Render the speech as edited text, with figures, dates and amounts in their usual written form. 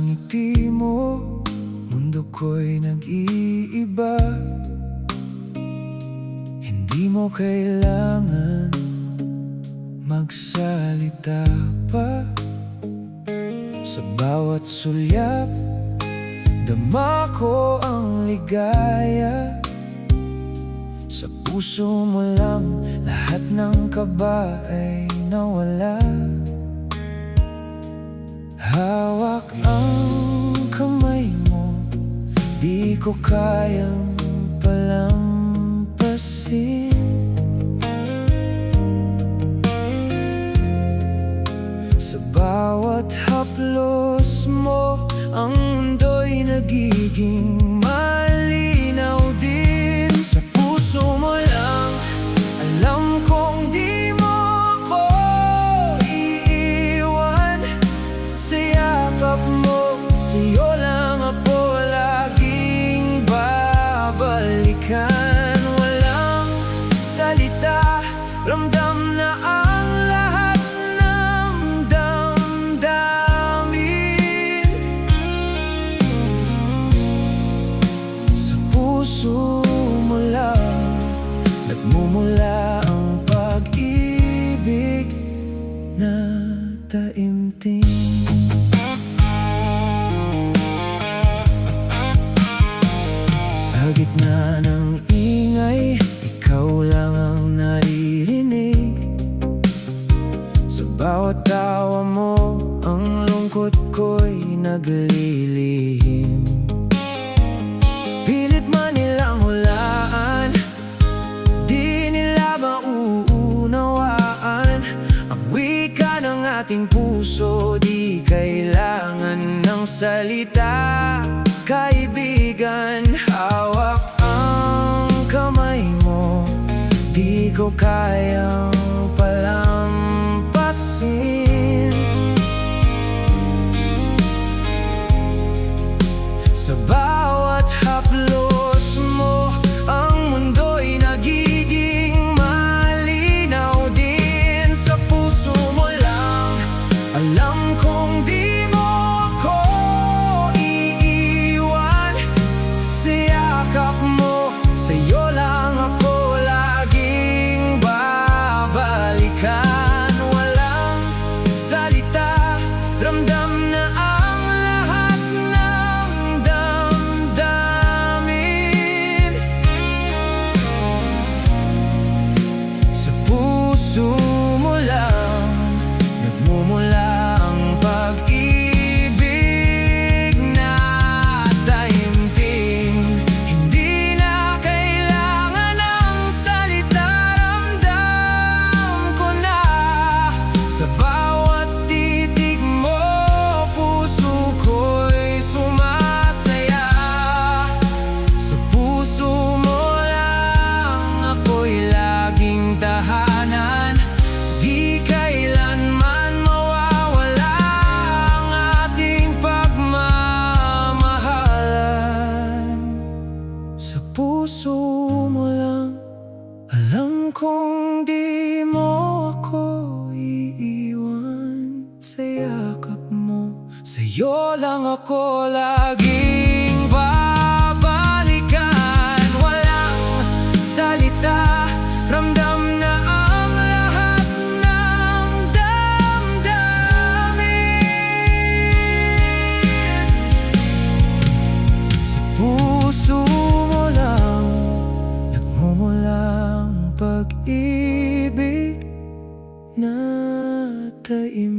ngiti mo, mundo ko'y nag-iiba. Hindi mo kailangan magsalita pa. Sa bawat sulyap, dama ko ang ligaya. Sa puso mo lang, lahat ng kaba ay nawala. Hawak ang kamay mo, di ko kayang palampasin. Sa bawat haplos mo, ang mundo'y nagiging malinaw din. Sa puso mo lang, alam kong di mo ako iiwan. Sa yakap mo, sa'yo lang ako laging babalikan. Walang salita, ramdam na ang lahat ng damdamin. Sa puso mo lang, nagmumula ang pag-ibig na taimtim. Sa gitna ng ingay, ikaw lang ang naririnig. Sa bawat tawa mo, ang lungkot ko'y naglilihim. Pilit man nilang hulaan, di nila mauunawaan ang wika ng ating puso. Di kailangan ng salita, kaibigan. Hawak ang kamay mo, di ko kayang palampasin. Sa bawat haplos mo, ang mundo'y nagiging malinaw din. Sa puso mo lang, alam kong di mo ako iiwan. Sa yakap mo, sa'yo lang ako laging babalikan. Walang salita, ramdam na ang lahat ng damdamin. Sa puso mo lang, nagmumula ang pag-ibig na taimtim. Hindi na kailangan ng salita, ramdam ko na. Sa bawat titig mo, puso ko'y sumasaya. Sa puso mo lang, ako'y laging tahanan. Di kailanman mawawala ang ating pagmamahalan. Sa puso mo lang, alam kong di mo ako iiwan. Sa yakap mo, sa'yo lang ako laging babalikan. Walang salita, ramdam na ang lahat ng damdamin. Sa puso mo lang, nagmumula ang pag-ibig na taimtim.